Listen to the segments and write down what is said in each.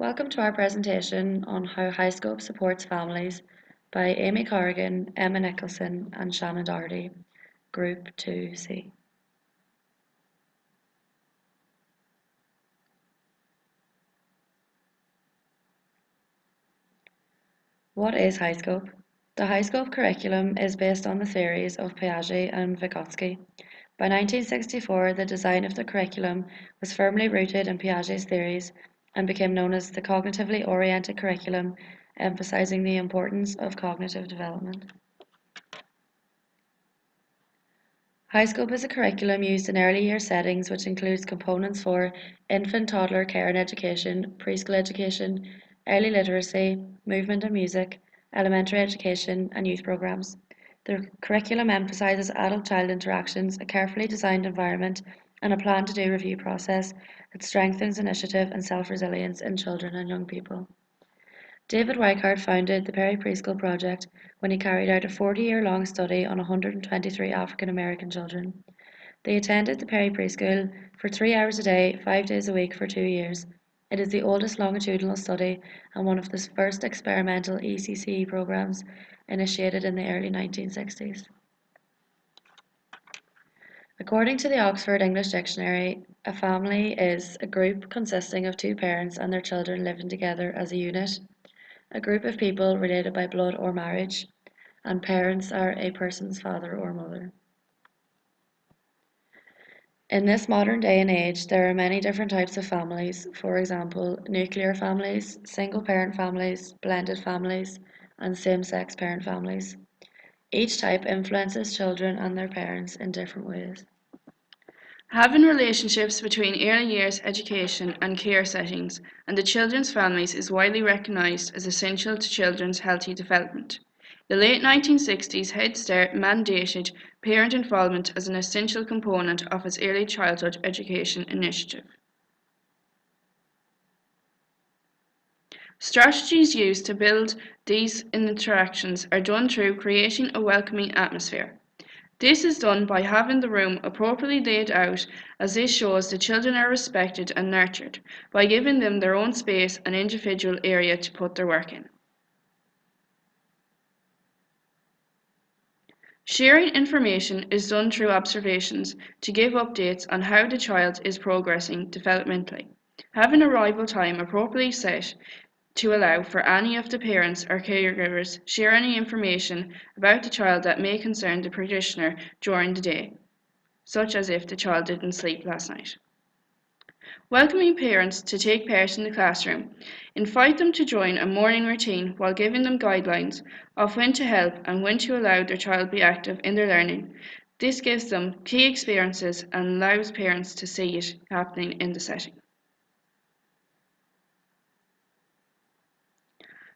Welcome to our presentation on how HighScope supports families by Amy Corrigan, Emma Nicholson and Shannon Doherty, Group 2C. What is HighScope? The HighScope curriculum is based on the theories of Piaget and Vygotsky. By 1964, the design of the curriculum was firmly rooted in Piaget's theories and became known as the cognitively oriented curriculum, emphasizing the importance of cognitive development. HighScope is a curriculum used in early year settings which includes components for infant, toddler care and education, preschool education, early literacy, movement and music, elementary education, and youth programs. The curriculum emphasizes adult-child interactions, a carefully designed environment, and a plan-to-do review process that strengthens initiative and self-resilience in children and young people. David Weichart founded the Perry Preschool Project when he carried out a 40-year-long study on 123 African American children. They attended the Perry Preschool for 3 hours a day, 5 days a week for 2 years. It is the oldest longitudinal study and one of the first experimental ECCE programs initiated in the early 1960s. According to the Oxford English Dictionary, a family is a group consisting of two parents and their children living together as a unit, a group of people related by blood or marriage, and parents are a person's father or mother. In this modern day and age, there are many different types of families, for example, nuclear families, single-parent families, blended families, and same-sex parent families. Each type influences children and their parents in different ways. Having relationships between early years education and care settings and the children's families is widely recognised as essential to children's healthy development. The late 1960s Head Start mandated parent involvement as an essential component of its early childhood education initiative. Strategies used to build these interactions are done through creating a welcoming atmosphere. This is done by having the room appropriately laid out, as this shows the children are respected and nurtured, by giving them their own space and individual area to put their work in. Sharing information is done through observations to give updates on how the child is progressing developmentally. Having arrival time appropriately set to allow for any of the parents or caregivers share any information about the child that may concern the practitioner during the day, such as if the child didn't sleep last night. Welcoming parents to take part in the classroom. Invite them to join a morning routine while giving them guidelines of when to help and when to allow their child be active in their learning. This gives them key experiences and allows parents to see it happening in the setting.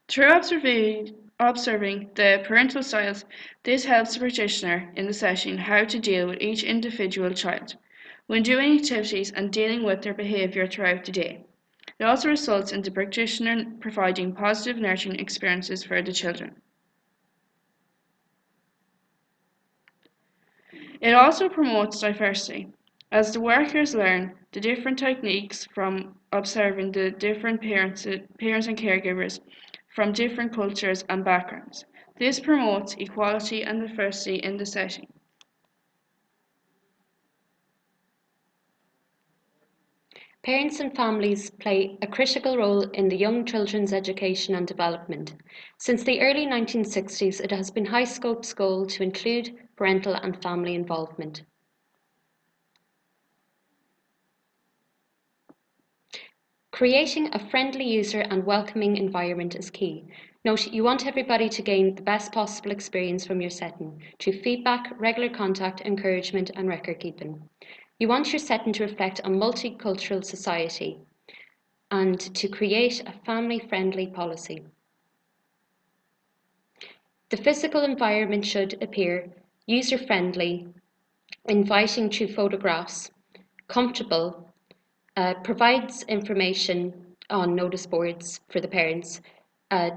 Through observing the parental styles, this helps the practitioner in the session how to deal with each individual child when doing activities and dealing with their behaviour throughout the day. It also results in the practitioner providing positive nurturing experiences for the children. It also promotes diversity, as the workers learn the different techniques from observing the different parents and caregivers from different cultures and backgrounds. This promotes equality and diversity in the setting. Parents and families play a critical role in the young children's education and development. Since the early 1960s, it has been HighScope's goal to include parental and family involvement. Creating a friendly user and welcoming environment is key. Note, you want everybody to gain the best possible experience from your setting through feedback, regular contact, encouragement, and record keeping. You want your setting to reflect a multicultural society and to create a family-friendly policy. The physical environment should appear user-friendly, inviting through photographs, comfortable, provides information on notice boards for the parents,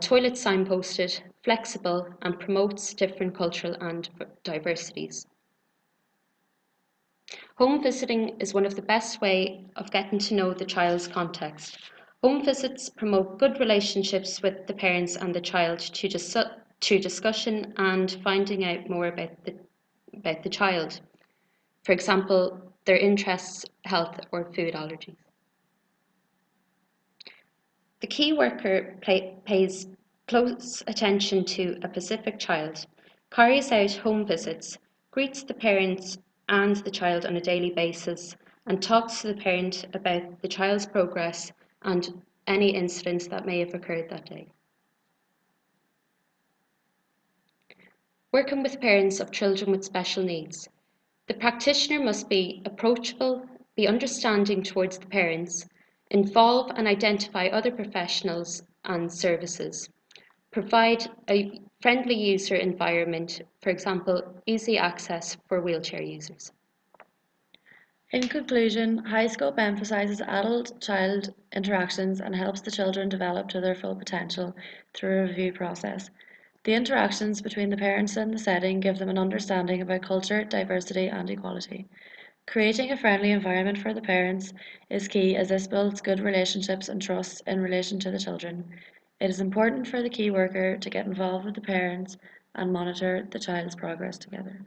toilet signposted, flexible, and promotes different cultural and diversities. Home visiting is one of the best ways of getting to know the child's context. Home visits promote good relationships with the parents and the child through discussion and finding out more about the child. For example, their interests, health, or food allergies. The key worker pays close attention to a specific child, carries out home visits, greets the parents and the child on a daily basis, and talks to the parent about the child's progress and any incidents that may have occurred that day. Working with parents of children with special needs. The practitioner must be approachable, be understanding towards the parents, involve and identify other professionals and services, provide a friendly user environment, for example, easy access for wheelchair users. In conclusion, HighScope emphasizes adult-child interactions and helps the children develop to their full potential through a review process. The interactions between the parents and the setting give them an understanding about culture, diversity, and equality. Creating a friendly environment for the parents is key as this builds good relationships and trust in relation to the children. It is important for the key worker to get involved with the parents and monitor the child's progress together.